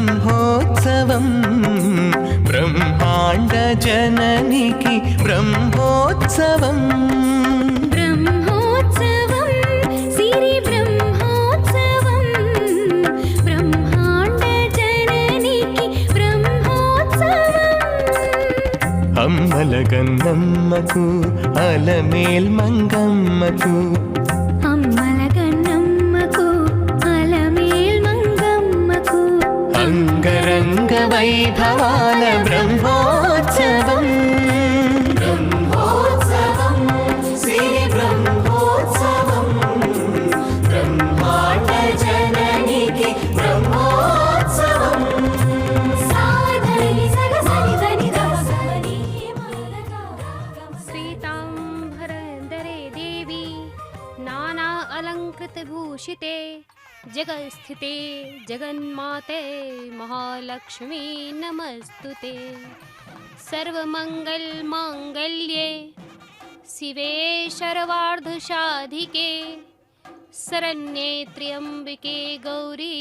బ్రహ్మోత్సవం బ్రహ్మాండ జననికి బ్రహ్మోత్సవం బ్రహ్మోత్సవం సిరి బ్రహ్మోత్సవం బ్రహ్మాండ జననికి బ్రహ్మోత్సవం అమ్మల గన్నమ్మకు అలమేల్ మంగమ్మకు అమ్మల గన్నమ్మకు అలమేల్ మంగమ్మకు అంగరంగ వైభవాల బ్రహ్మోత్సవం బ్రహ్మోత్సవం సిరి బ్రహ్మోత్సవం బ్రహ్మాండ జననికి బ్రహ్మోత్సవం సాధని సగసని దని దసని श्वेतांबरधरे देवी नाना अलंकृत भूषिते जगत्स्थिते जगन्माते महालक्ष्मी नमस्तुते सर्वमंगल मांगल्ये शिवे सर्वार्धसाधिके शरण्ये त्र्यंबके गौरी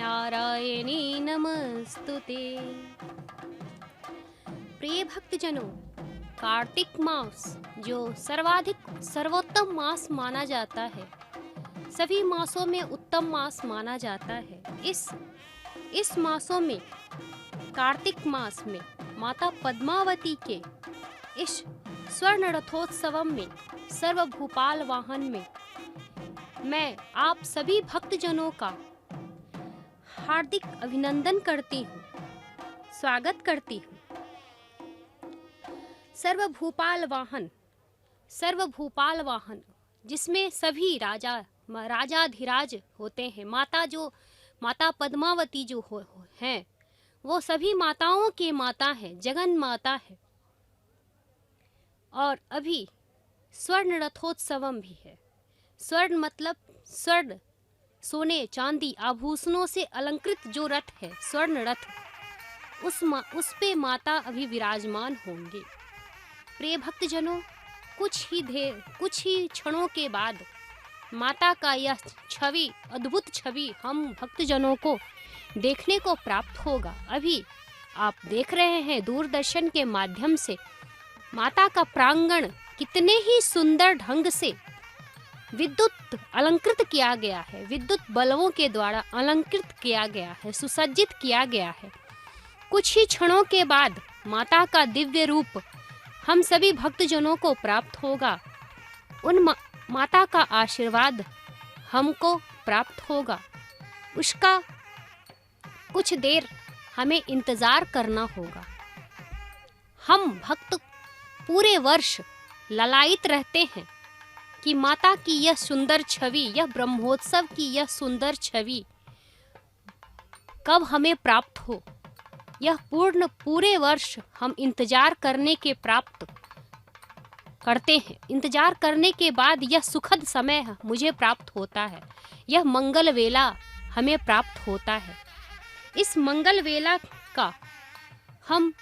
नारायणी नमस्तुते। प्रिय भक्तजनों, कार्तिक मास जो सर्वोत्तम मास माना जाता है, सभी मासों में उत्तम मास माना जाता है। इस मासों में कार्तिक मास में माता पद्मावती के इस स्वर्ण रथोत्सव में सर्वभूपाल वाहन में मैं आप सभी भक्तजनों का हार्दिक अभिनंदन करती हूँ, स्वागत करती हूँ। सर्वभूपाल वाहन जिसमें सभी राजाधिराज होते हैं। माता पद्मावती जो हैं वो सभी माताओं के माता है, जगन माता है। और अभी स्वर्ण रथोत्सवम भी है। स्वर्ण मतलब स्वर्ण, सोने चांदी आभूषणों से अलंकृत जो रथ है, स्वर्ण रथ, उस पे माता अभी विराजमान होंगे। प्रिय भक्तजनों, कुछ ही क्षणों के बाद माता का यह छवि, अद्भुत छवि हम भक्तजनों को देखने को प्राप्त होगा। अभी आप देख रहे हैं दूरदर्शन के माध्यम से माता का प्रांगण कितने ही सुंदर ढंग से विद्युत अलंकृत किया गया है, विद्युत बल्बों के द्वारा अलंकृत किया गया है, सुसज्जित किया गया है। कुछ ही क्षणों के बाद माता का दिव्य रूप हम सभी भक्तजनों को प्राप्त होगा। उन माता का आशीर्वाद हमको प्राप्त होगा। उसका कुछ देर हमें इंतज़ार करना होगा। हम भक्त पूरे वर्ष ललायित रहते हैं कि माता की यह सुंदर छवि, यह ब्रह्मोत्सव की यह सुंदर छवि कब हमें प्राप्त हो। यह पूरे वर्ष हम इंतजार करने के प्राप्त करते हैं। इंतजार करने के बाद यह सुखद समय मुझे प्राप्त होता है, यह मंगल वेला हमें प्राप्त होता है। इस मंगल वेला का हम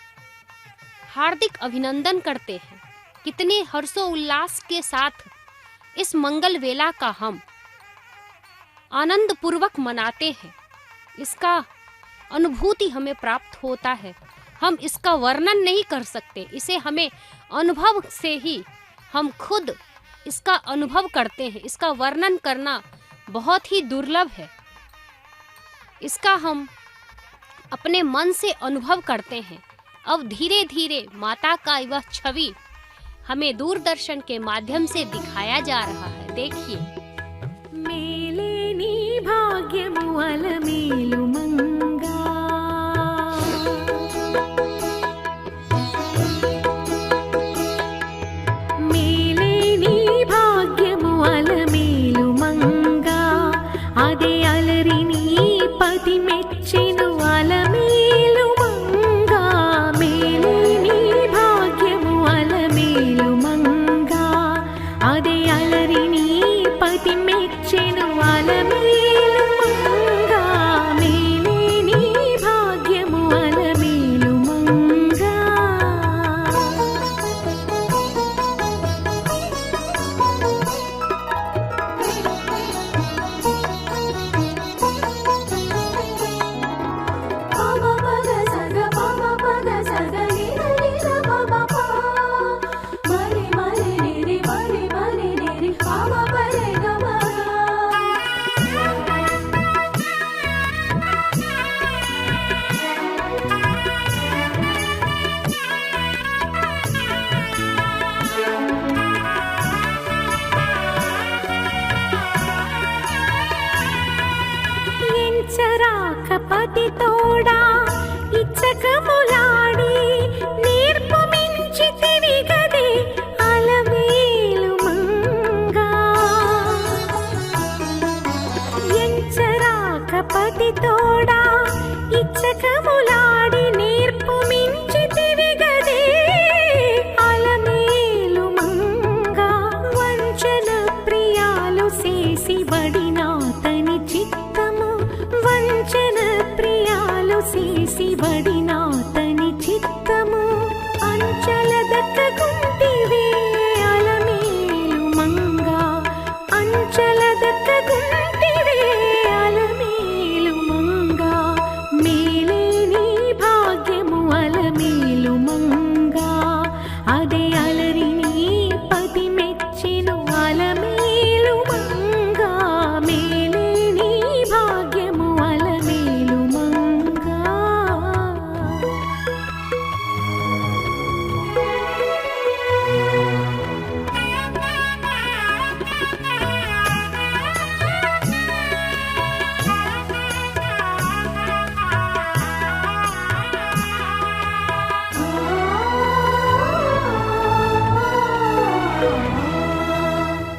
हार्दिक अभिनंदन करते हैं। कितने हर्षोल्लास के साथ इस मंगल वेला का हम आनंद पूर्वक मनाते हैं। इसका अनुभूति हमें प्राप्त होता है। हम इसका वर्णन नहीं कर सकते, इसे हमें अनुभव से ही हम खुद इसका अनुभव करते हैं। इसका वर्णन करना बहुत ही दुर्लभ है। इसका हम अपने मन से अनुभव करते हैं। अब धीरे धीरे माता का वह छवि हमें दूरदर्शन के माध्यम से दिखाया जा रहा है। देखिए, मेलेनी भाग्यमु अलमेलु मंगा मेलेनी भाग्यमु अलमेलु मंगा अदे अलरिनी पति मेच्चिनु अलमेलु मंगा मेलेनी भाग्यमु अलमेलु मंगा अदे अलरिनी पति मेच्चिनु अलमेलु मंगा मेलेनी పుస్తకములాడి నేర్పు మించితివి గదే అలమేలు మంగా ఎంచరాకపతి తోడా ఇచ్చకములాడి నేర్పు మించితివి గదే అలమేలు మంగా వంచన ప్రియాలు చేసి బడినాతని చిత్తము వంచన ప్రియాలు చేసి బడినాతని చిత్తము అంచల దక్కగుంటివే అలమేలు మంగా అంచల దక్కగుంటివే అలమేలు మంగా మేలే నీ భాగ్యము అలమేలు మంగా అదే అలరి నీ పతి మెచ్చెను అలమేలు మంగా మేలే నీ భాగ్యము అలమేలు మంగా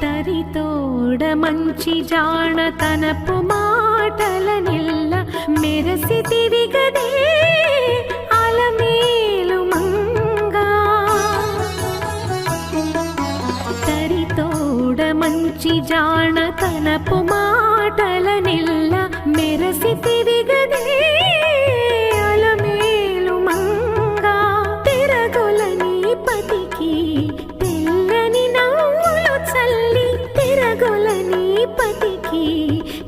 తరితోడ మంచి జాణతనపు మాటల నిల్ల మెరసితివి గదే అలమేలు మంగా తరితోడ మంచి జాణతనపు మాటల నిల్ల మెరసితివి గదే అలమేలు మంగా తిరగొలని పతికి తెల్లని నవ్వులు చల్లి తిరగొలని పతికి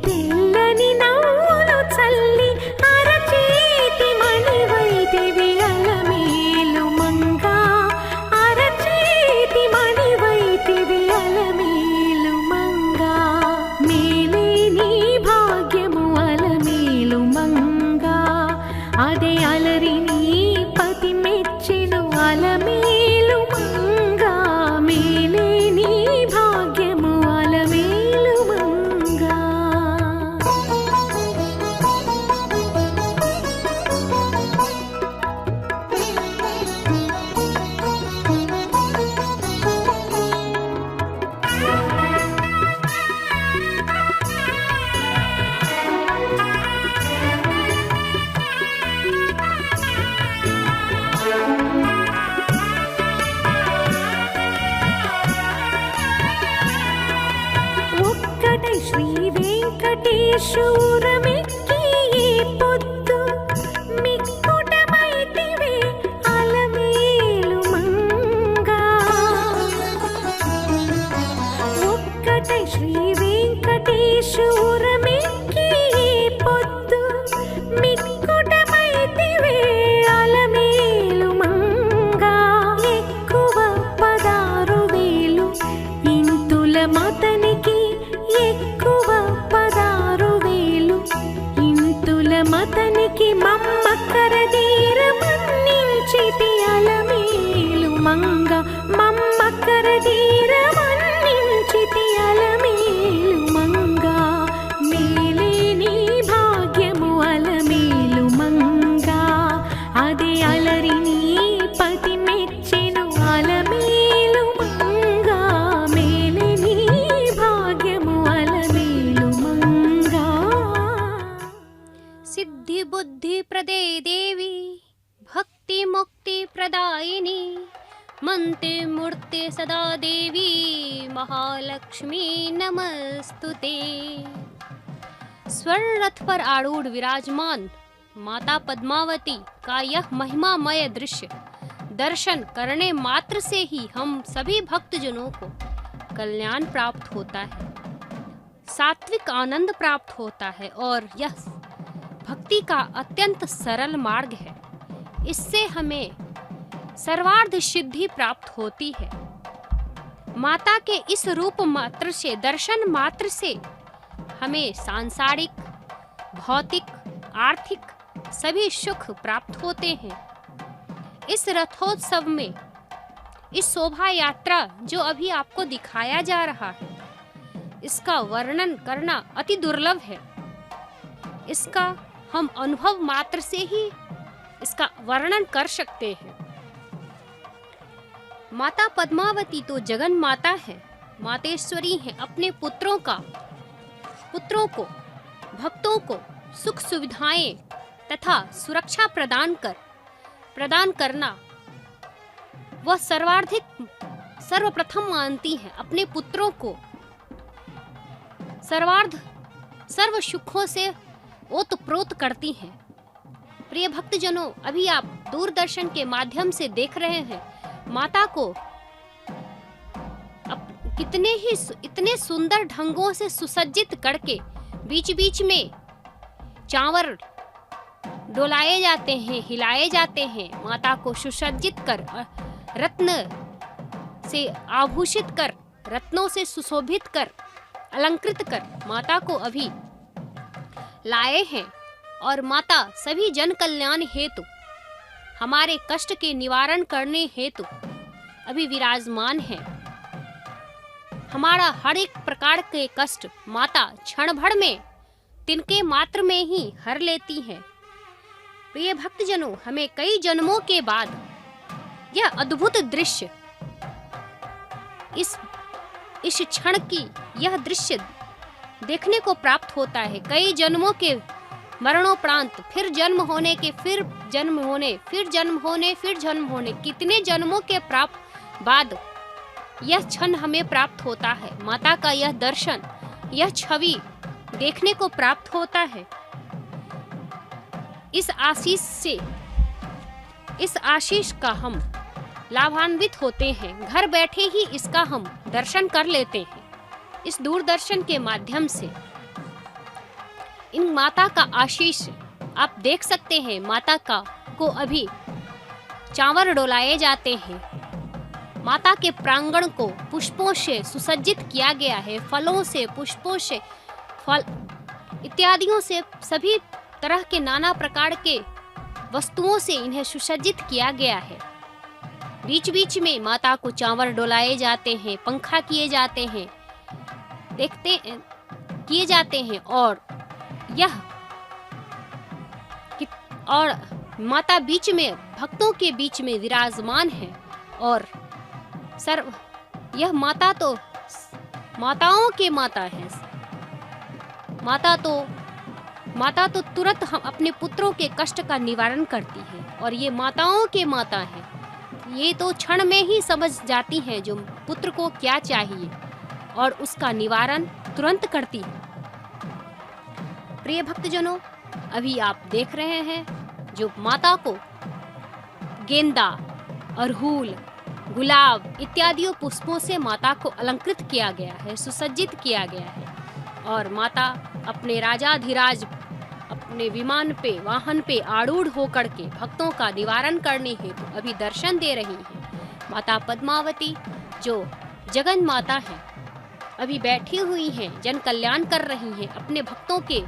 తెల్లని నవ్వులు చల్లి అరచేతి మణివైతివి అలమేలు మంగా అరచేతి మణివైతివి అలమేలు మంగా మేలే నీ భాగ్యము అలమేలు మంగా అదే అలరి నీ పతి మెచ్చెను అలమేలు మంగా మేలే నీ భాగ్యము అలమేలు మంగా ఒక్కటై శ్రీ వెంకటేశ్వరమెక్కి ఈ పొద్దు మిక్కుటమైతివే అలమేలు మంగా ఒక్కటై శ్రీ వెంకటేశ్వరమెక్కి ఈ పొద్దు మిక్కుటమైతివే అలమేలు మంగా ఎక్కువ 16,000 ఇంతుల మతనికి ఎక్కువ 16,000 ఇంతుల మతనికి మమ్మక్కరదీర మన్నించితి అలమేలు మంగ మమ్మక్కరదీర మన్నించితి అలమేలు మంగ మేలే నీ భాగ్యము అలమేలు మంగ అదే అలరి నీ పతి మెచ్చెను అలమేలు మంగ మేలే నీ భాగ్యము అలమేలు మంగ सिद्धि बुद्धि प्रदे देवी भक्ति मुक्ति प्रदायिनी मंते मूर्ते सदा देवी महालक्ष्मी नमस्तुते। स्वर्ण रथ पर आरूढ़ विराजमान माता पद्मावती का यह महिमामय दृश्य दर्शन करने मात्र से ही हम सभी भक्तजनों को कल्याण प्राप्त होता है, सात्विक आनंद प्राप्त होता है और यह भक्ति का अत्यंत सरल मार्ग है। इससे हमें सर्वार्थ सिद्धि प्राप्त होती है। माता के इस रूप मात्र से दर्शन मात्र से हमें सांसारिक भौतिक आर्थिक सभी सुख प्राप्त होते हैं। इस रथोत्सव में इस शोभा यात्रा जो अभी आपको दिखाया जा रहा है इसका वर्णन करना अति दुर्लभ है। इसका हम अनुभव मात्र से ही इसका वर्णन कर सकते हैं। माता पद्मावती तो जगन माता है, मातेश्वरी है। अपने पुत्रों को, भक्तों को सुख सुविधाएं तथा सुरक्षा प्रदान करना वह सर्वप्रथम मानती है। अपने पुत्रों को सर्व सुखों से ओतप्रोत करती हैं। प्रिय भक्तजनों, अभी आप दूरदर्शन के माध्यम से देख रहे हैं माता को इतने सुंदर ढंगों से सुसज्जित करके बीच बीच में चावल डोलाए जाते हैं, हिलाए जाते हैं। माता को सुसज्जित कर, रत्न से आभूषित कर, रत्नों से सुशोभित कर, अलंकृत कर माता को अभी लाए हैं। और माता सभी जन कल्याण हेतु, हमारे कष्ट के निवारण करने हेतु अभी विराजमान है। हमारा हर एक प्रकार के कष्ट माता क्षण भर में, तिनके मात्र में ही हर लेती है। प्रिय भक्तजनों, हमें कई जन्मों के बाद यह अद्भुत दृश्य, इस क्षण की यह दृश्य देखने को प्राप्त होता है। कई जन्मों के मरणोपरांत फिर जन्म होने के, फिर जन्म होने, फिर जन्म होने, फिर जन्म होने, कितने जन्मों के प्राप्त बाद यह क्षण हमें प्राप्त होता है। माता का यह दर्शन, यह छवि देखने को प्राप्त होता है। इस आशीष का हम लाभान्वित होते हैं। घर बैठे ही इसका हम दर्शन कर लेते हैं। इस दूरदर्शन के माध्यम से इन माता का आशीष आप देख सकते हैं। माता को अभी चावल डोलाए जाते हैं। माता के प्रांगण को पुष्पों से सुसज्जित किया गया है। फलों से, पुष्पों से, फल इत्यादियों से, सभी तरह के नाना प्रकार के वस्तुओं से इन्हें सुसज्जित किया गया है। बीच बीच में माता को चावल डोलाए जाते हैं, पंखा किए जाते हैं, किए जाते हैं। और माता बीच में, भक्तों के बीच में विराजमान है। और यह माता तो माताओं के माता है। माता तो तुरंत हम अपने पुत्रों के कष्ट का निवारण करती है। और ये माताओं के माता है। ये तो क्षण में ही समझ जाती हैं जो पुत्र को क्या चाहिए और उसका निवारण तुरंत करती है। प्रिय भक्तजनों, अभी आप देख रहे हैं जो माता को गेंदा, अड़हुल, गुलाब इत्यादि पुष्पों से माता को अलंकृत किया गया है, सुसज्जित किया गया है। और माता अपने राजाधिराज अपने वाहन पे आरूढ़ होकर के भक्तों का निवारण करने हेतु अभी दर्शन दे रही है। माता पद्मावती जो जगन माता है, अभी बैठी हुई हैं, जन कल्याण कर रही हैं। अपने भक्तों के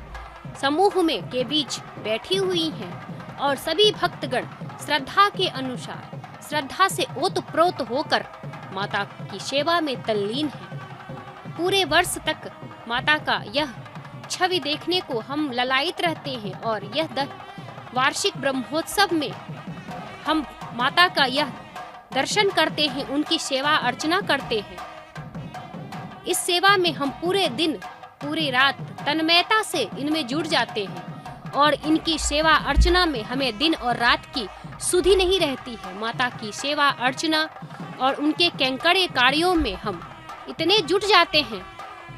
समूह में के बीच बैठी हुई हैं। और सभी भक्तगण श्रद्धा के अनुसार, श्रद्धा से ओतप्रोत होकर माता की सेवा में तल्लीन है। पूरे वर्ष तक माता का यह छवि देखने को हम ललायित रहते हैं। और यह वार्षिक ब्रह्मोत्सव में हम माता का यह दर्शन करते हैं, उनकी सेवा अर्चना करते हैं। इस सेवा में हम पूरे दिन, पूरी रात तन्मयता से इनमें जुड़ जाते हैं। और इनकी सेवा अर्चना में हमें दिन और रात की सुधि नहीं रहती है। माता की सेवा अर्चना और उनके कैंकड़े कार्यों में हम इतने जुट जाते हैं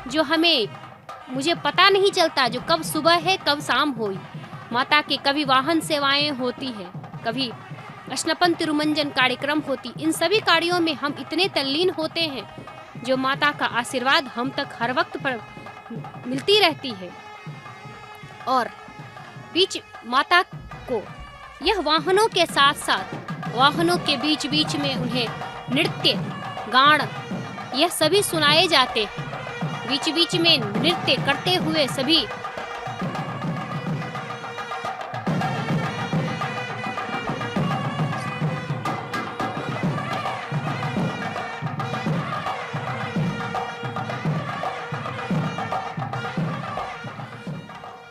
जो मुझे पता नहीं चलता जो कब सुबह है कब शाम हुई। माता के कभी वाहन सेवाएं होती है, कभी स्नपन तिरुमंजन कार्यक्रम होती। इन सभी कार्यों में हम इतने तल्लीन होते हैं जो माता का आशीर्वाद हम तक हर वक्त पर मिलती रहती है। और बीच माता को यह वाहनों के साथ साथ, वाहनों के बीच बीच में उन्हें नृत्य, गान यह सभी सुनाए जाते हैं। बीच बीच में नृत्य करते हुए सभी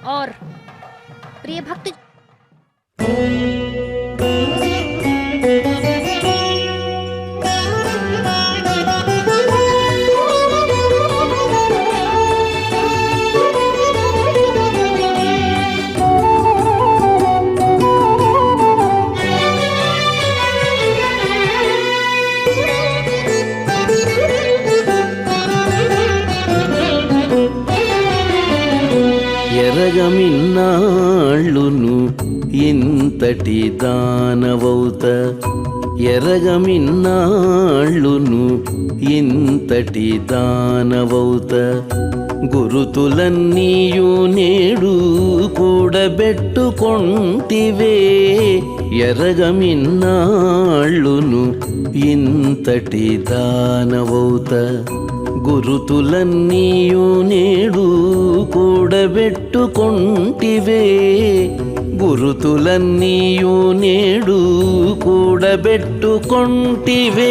और प्रिय भक्त ఎరగమిన్నాళ్ళును ఇంతటి దానవౌత ఎరగమిన్నాళ్ళును ఇంతటి దానవౌత గురుతులన్నీయు నేడు కూడబెట్టుకొంటివే ఎరగమిన్నాళ్ళును ఇంతటి దానవౌత గురుతులన్నీయు నేడు కూడబెట్టుకొంటివే గురుతులన్నీయు నేడు కూడబెట్టుకొంటివే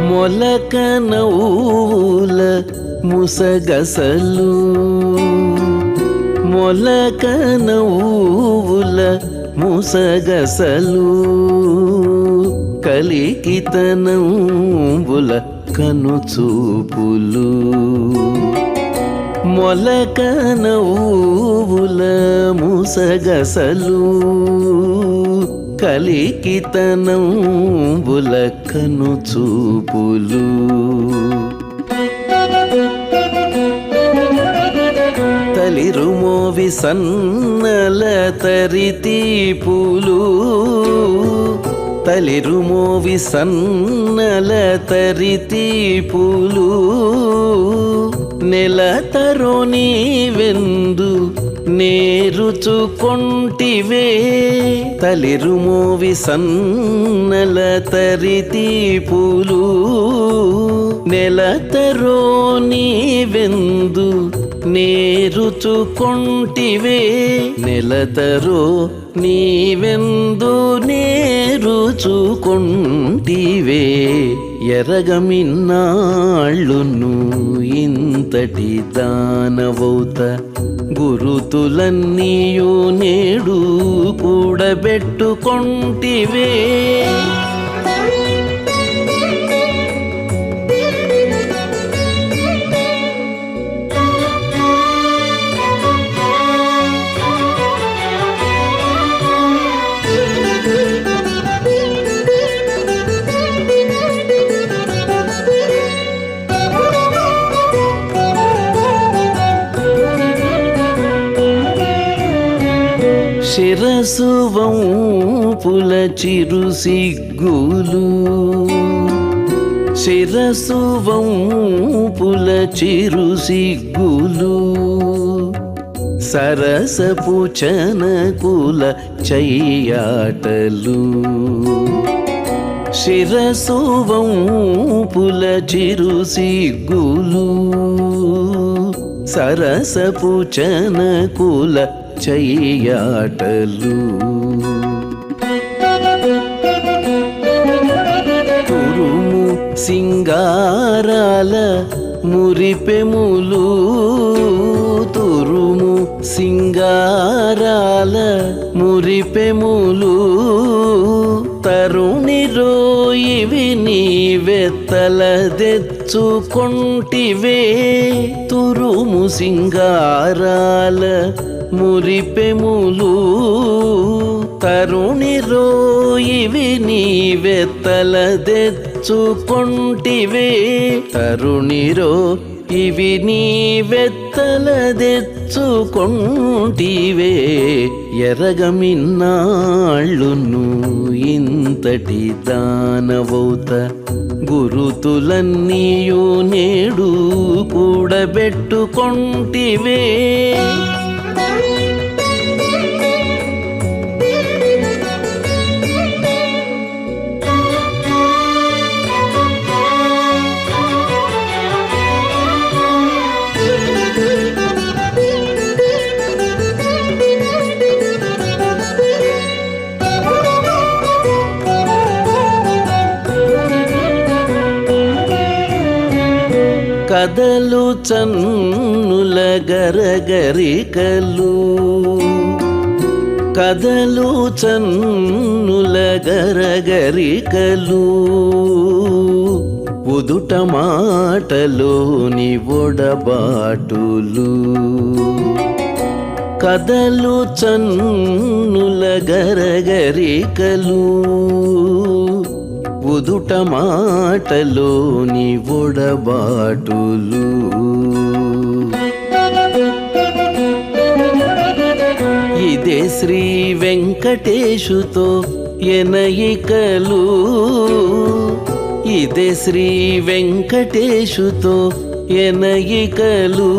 మొలక నవ్వుల ముసగసలు మొలక నవ్వుల ముసగసలు కలికితనంబుల కనుచూపులు మొలక నవ్వుల ముసగసలు కలికితనంబుల కనుచూపులు తలిరుమోవి సన్నల తరితీపులు తలిరుమోవి సన్నల తరితీపులు నెలతరోని వెందు నేరుచుకొంటివే తలిరుమోవి సన్నల తరితీపులు నెలతరోని వెందు నేరుచుకొంటివే నెలతరో నీవెందు నేరుచుకొంటివే ఎరగమిన్నాళ్ళును ఇంతటి దానవౌత గురుతులన్నీయు నేడు కూడబెట్టుకొంటివే శిరసు వంపుల చిరు సిగ్గులు శిరసు వంపుల చిరు సిగ్గులు సరసపు చనకుల చెయ్యాటలు శిరసు వంపుల చిరు సిగ్గులు సరసపు చనకుల చెయ్యాటలు తురుము సింగారాల మురిపెములు తురుము సింగారాల మురిపెములు తరుణి రోయివి నీవెత్తల తెచ్చుకొంటివే తురుము సింగారాల మురిపెములు తరుణి రోయివి నీవెత్తల తెచ్చుకొంటివే తరుణిరో ఇవి నీవెత్తల తెచ్చుకొంటివే ఎరగమిన్నాళ్ళును ఇంతటి దానవౌత గురుతులన్నీయు నేడు కూడబెట్టుకొంటివే కదలు చన్నుల గరగరికలు కదలు చన్నుల గరగరికలు ఉదుట మాటలోని ఒడబాటులు కదలు చన్నుల గరగరికలు ఉదుట మాటలోని ఒడబాటులు ఇదే శ్రీ వెంకటేశుతో ఎనయికలు ఇదే శ్రీ వెంకటేశుతో ఎనయికలు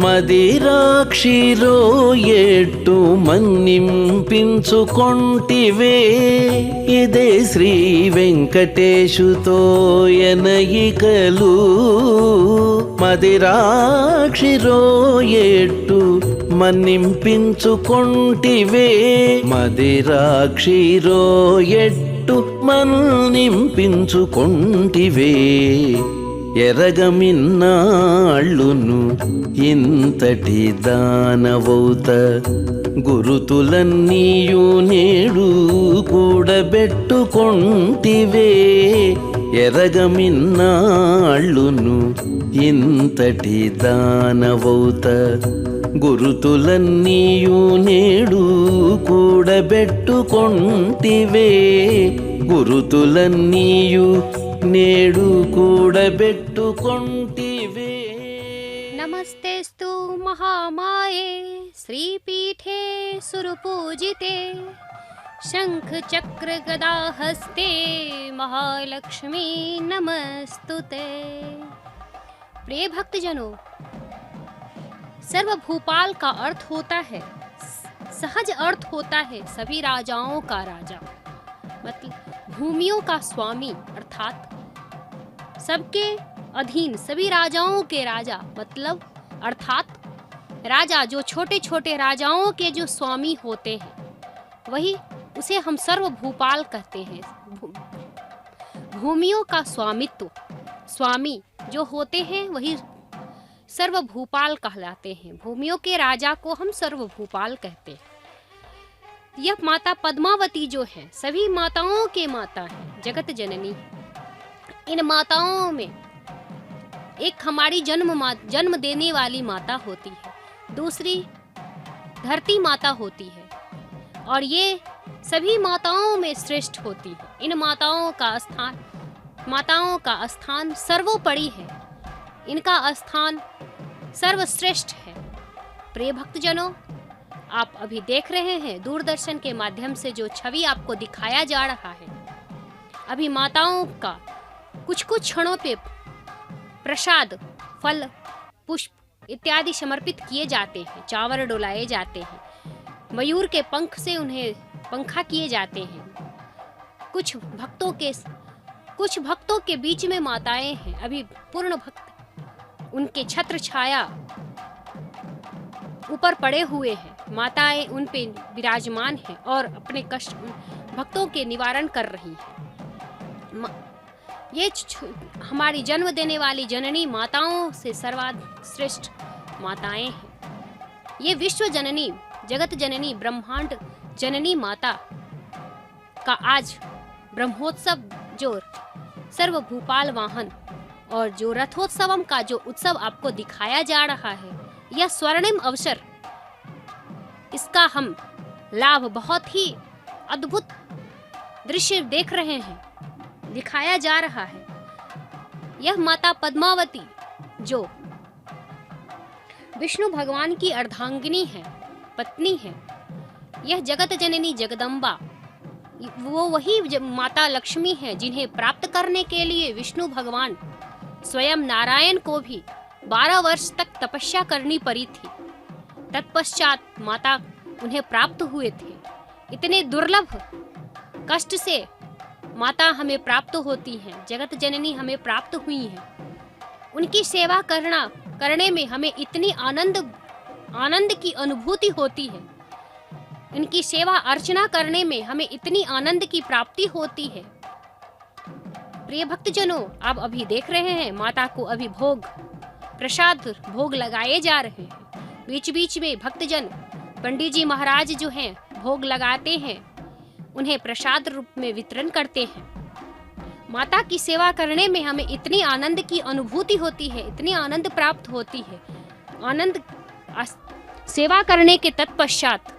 మదిరాక్షిరో ఎట్టు మన్నింపించుకొంటివే ఇదే శ్రీ వెంకటేశుతో ఎనయికలు మదిరాక్షిరో ఎట్టు మన్నింపించుకొంటివే మదిరాక్షిరో ఎట్టు మన్నింపించుకొంటివే ఎరగమిన్నాళ్ళును ఇంతటి దానవౌత గురుతులన్నీయు నేడు కూడబెట్టుకొంటివే ఎరగమిన్నాళ్ళును ఇంతటి దానవౌత గురుతులన్నీయు నేడు కూడబెట్టుకొంటివే గురుతులన్నీయు నేడు కూడబెట్టుకొంటివే नमस्तेस्तु महामाये श्रीपीठे सुरपूजिते शंख चक्र गदा हस्ते महालक्ष्मी नमस्तुते। प्रिय भक्तजनों, सर्वभूपाल का अर्थ होता है, सहज अर्थ होता है सभी राजाओं का राजा, मतलब भूमियों का स्वामी अर्थात सबके अधीन सभी राजाओं के राजा, मतलब अर्थात राजा जो छोटे छोटे राजाओं के जो स्वामी होते हैं वही उसे हम सर्वभूपाल कहते हैं। भूमियों का स्वामित्व स्वामी जो होते हैं वही सर्वभूपाल कहलाते हैं। भूमियों के राजा को हम सर्वभूपाल कहते हैं। यह माता पद्मावती जो है सभी माताओं के माता है, जगत जननी। इन माताओं में एक हमारी जन्म देने वाली माता होती है, दूसरी धरती माता होती है और ये सभी माताओं में श्रेष्ठ होती है। इन माताओं का स्थान सर्वोपरि है, इनका स्थान सर्वश्रेष्ठ है। प्रिय भक्तजनों, आप अभी देख रहे हैं दूरदर्शन के माध्यम से जो छवि आपको दिखाया जा रहा है, अभी माताओं का कुछ कुछ क्षणों पे प्रसाद, फल, पुष्प इत्यादि समर्पित किए जाते हैं, चावल डुलाए जाते हैं, मयूर के पंख से उन्हें पंखा किए जाते हैं। कुछ भक्तों के बीच में माताएं हैं, अभी पूर्ण भक्त उनके छत्र छाया ऊपर पड़े हुए हैं, माताएं उन पे विराजमान हैं और अपने कष्ट भक्तों के निवारण कर रही हैं। ये हमारी जन्म देने वाली जननी माताओं से सर्वश्रेष्ठ माताएं हैं। ये विश्व जननी, जगत जननी, ब्रह्मांड जननी माता का आज ब्रह्मोत्सव जो सर्वभूपाल वाहन और जो रथोत्सवम का जो उत्सव आपको दिखाया जा रहा है, यह स्वर्णिम अवसर, इसका हम लाभ बहुत ही अद्भुत दृश्य देख रहे हैं, दिखाया जा रहा है। यह माता पद्मावती जो विष्णु भगवान की अर्धांगिनी है, पत्नी है, यह जगत जननी जगदम्बा, वो वही माता लक्ष्मी है जिन्हें प्राप्त करने के लिए विष्णु भगवान स्वयं नारायण को भी 12 वर्ष तक तपस्या करनी पड़ी थी। तत्पश्चात माता उन्हें प्राप्त हुए थे। इतने दुर्लभ कष्ट से माता हमें प्राप्त होती हैं, जगत जननी हमें प्राप्त हुई हैं। उनकी सेवा करने में हमें इतनी आनंद की अनुभूति होती है, इनकी सेवा अर्चना करने में हमें इतनी आनंद की प्राप्ति होती है। प्रिय भक्तजनों, आप अभी देख रहे हैं माता को अभी भोग प्रसाद भोग लगाए जा रहे हैं। बीच बीच में भक्तजन पंडित जी महाराज जो हैं भोग लगाते हैं, उन्हें प्रसाद रूप में वितरण करते हैं। माता की सेवा करने में हमें इतनी आनंद की अनुभूति होती है, इतनी आनंद प्राप्त होती है। सेवा करने के तत्पश्चात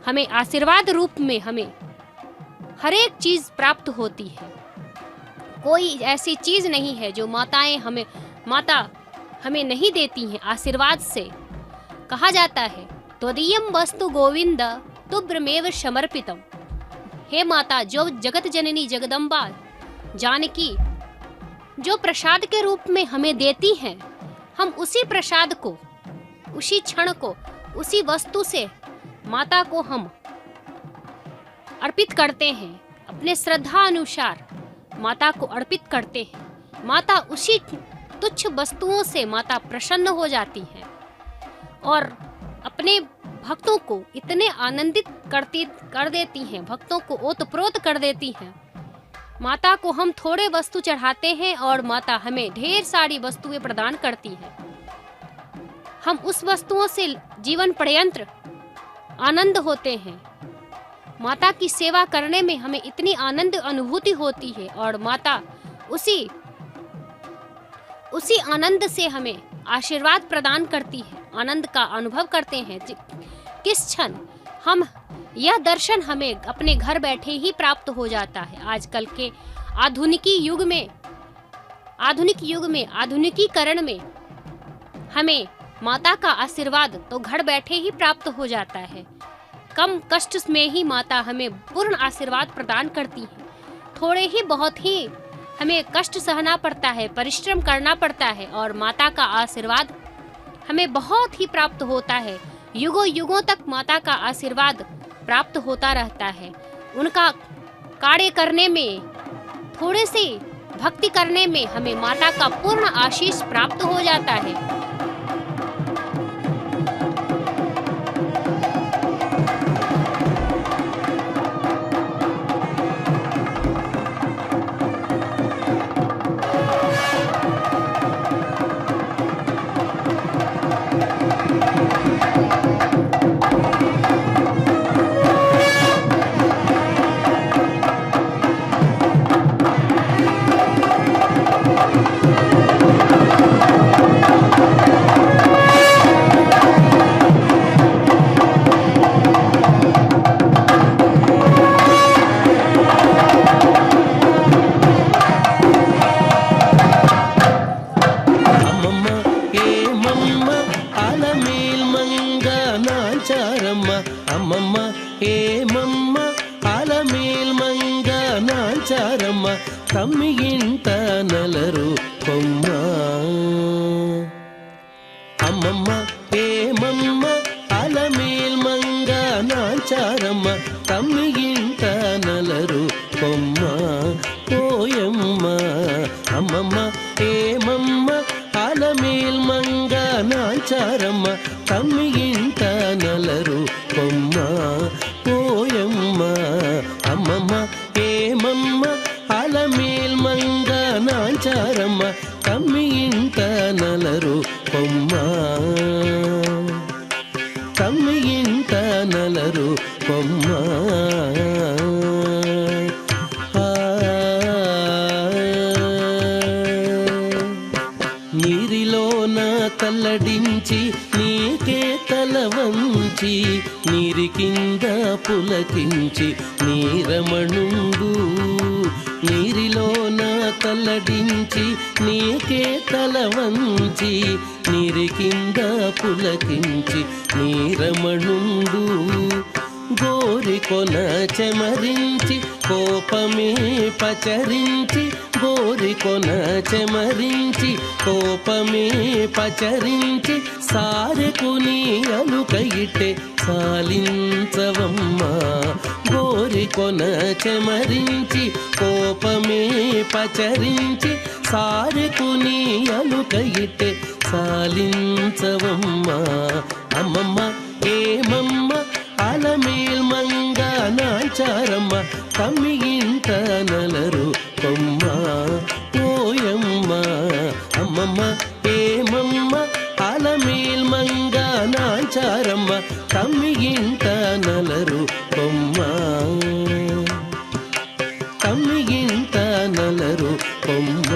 हमें आशीर्वाद रूप में हमें हर एक चीज प्राप्त होती है। कोई ऐसी चीज नहीं है जो माता हमें नहीं देती हैं आशीर्वाद से। कहा जाता है त्वदीयं वस्तु गोविंद तुभ्यमेव समर्पितम। हे माता, जो जगत जननी जगदम्बा जानकी जो प्रसाद के रूप में हमें देती हैं, हम उसी प्रसाद को, उसी क्षण को, उसी वस्तु से माता को हम अर्पित करते हैं। अपने श्रद्धा अनुसार माता को अर्पित करते हैं। माता उसी तुच्छ वस्तुओं से माता प्रसन्न हो जाती है और अपने भक्तों को इतने आनंदित कर देती हैं, भक्तों को ओतप्रोत कर देती हैं। माता को हम थोड़े वस्तु चढ़ाते हैं और माता हमें ढेर सारी वस्तुएं प्रदान करती है। हम उस वस्तुओं से जीवन पर्यंत आनंद होते हैं। माता की सेवा करने में हमें इतनी आनंद अनुभूति होती है और माता उसी आनंद से हमें आशीर्वाद प्रदान करती है। आनंद का अनुभव करते हैं। किस क्षण हम यह दर्शन हमें अपने घर बैठे ही प्राप्त हो जाता है। आजकल के आधुनिकीकरण में हमें माता का आशीर्वाद तो घर बैठे ही प्राप्त हो जाता है। कम कष्ट में ही माता हमें पूर्ण आशीर्वाद प्रदान करती है। थोड़े ही बहुत ही हमें कष्ट सहना पड़ता है, परिश्रम करना पड़ता है और माता का आशीर्वाद हमें बहुत ही प्राप्त होता है। युगों युगों तक माता का आशीर्वाद प्राप्त होता रहता है। उनका कार्य करने में, थोड़े से भक्ति करने में हमें माता का पूर्ण आशीष प्राप्त हो जाता है। అమ్మమ్మ ఏమమ్మ అలమేల్ మంగ నాచారమ్మ తమ్మి ఇంట నలరు కొమ్మ అమ్మమ్మ ఏమమ్మ అలమేల్ మంగ నాచారమ్మ తమ్మి ఇంట నలరు కొమ్మ పోయమ్మ అమ్మమ్మ ఏమమ్మ అలమేల్ మంగ నాచారమ్మ తమ్మి ఇంట నలరు కొమ్మ పోయమ్మ అమ్మమ్మ ఏమమ్మ అలమేల్ మంగ నాచారమ్మ తమ్మి ఇంట నలరు కొమ్మ తమ్మి ఇంట నలరు కొమ్మ నీరిలోన తల్లడించి నీకే తల వంచి నీరి కింద పులకించి నీరమణుండు నీరిలోన తల్లడించి నీకే తల వంచి నీరి కింద పులకించి నీరమణుండు గోరికొన చెమరించి కోపమే పచరించి గోరికొన చెమరించి కోపమే పచరించి సారెకు నీ అలుకయిటే సాలించవమ్మ గోరికొన చెమరించి కోపమే పచరించి సారెకు నీ అలుకయిటే సాలించవమ్మ అమ్మమ్మ ఏమమ్మ అలమేల్ మంగ నాచారమ్మ తమ్మి ఇంట నలరు కొమ్మ పోయమ్మ అమ్మమ్మ ఏమమ్మ అలమేల్ మంగ నాచారమ్మ తమ్మిగింట నలరు కొమ్మ తమ్మిగింట నలరు కొమ్మ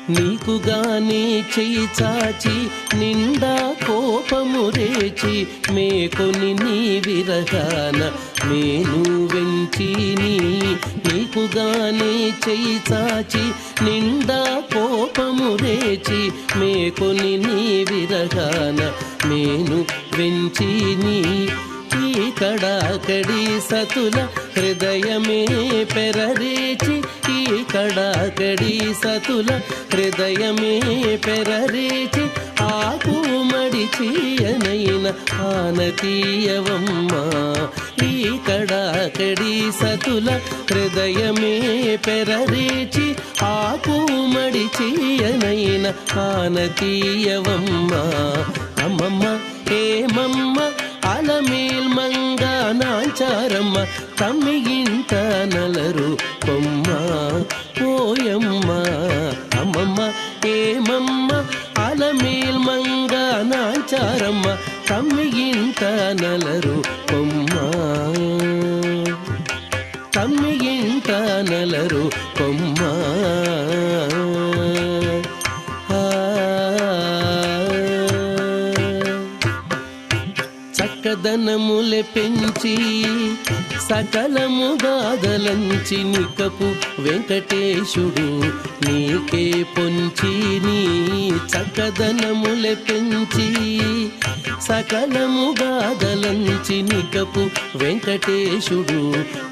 నీకుగానే చెయ్యి చాచి నిండా కోపము రేచి మేకొని నీ విరగాన మేను వెంచి నీకుగానే చెయ్యి చాచి నిండా కోపము రేచి మేకొని నీ విరగాన మేను వెంచి ఈ కడాకడి సతుల హృదయమే పెరరేచి ఈ కడాకడి సతుల హృదయమే పెరరేచి ఆకు మడిచియనైన ఆనతీయవమ్మ ఈ కడాకడి సతుల హృదయమే పెరరేచి ఆకు మడిచియనైన ఆనతీయవమ్మ అమ్మమ్మ ఏమమ్మ అలమేల్ మంగ నాంచారమ్మ తమ్మిగింట నలరు కొమ్మ ఓయమ్మ అమ్మమ్మ ఏమమ్మ అలమేల్ మంగ నాంచారమ్మ తమ్మిగింట నలరు కొమ్మ తమ్మిగింట నలరు కొమ్మ చక్కదనములె పెంచి సకలము గాదలంచి నికపు వెంకటేశుడు నీకే పొంచి నీ చక్కదనములె పెంచి సకలము గాదలంచి నికపు వెంకటేశుడు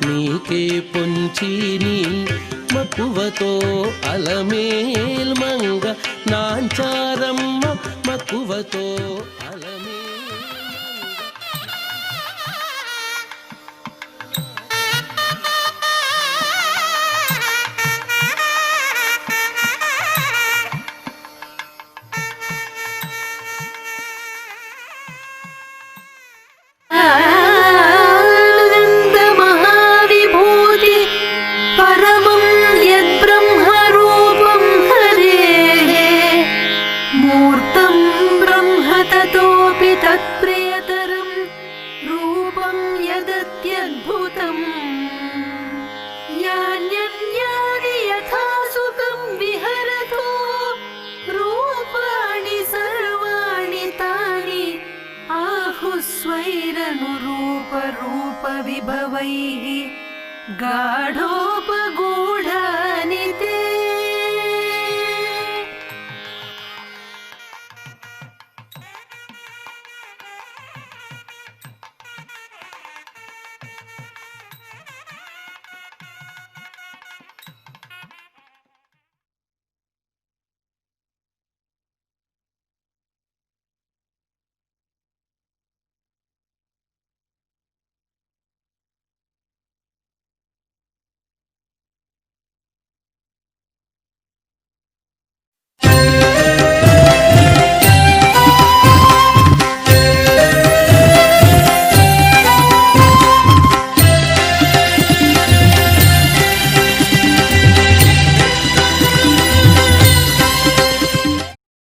నీకే పొంచి నీ మక్కువతో అలమేల్ మంగ నాంచారమ్మ మక్కువతో అలమేల్ महाविभूति परमं यद्ब्रह्मरूपं हरेः मूर्तं ब्रह्म ततोऽपि तत्प्रियतरं रूपं यदत्यद्भुतम् यान्यन्यानि यथा सुखं विहरतो रूपाणि सर्वाणि तानि आहुस्वैरनुरूपरूपविभवैः गाढोपगूढानि ते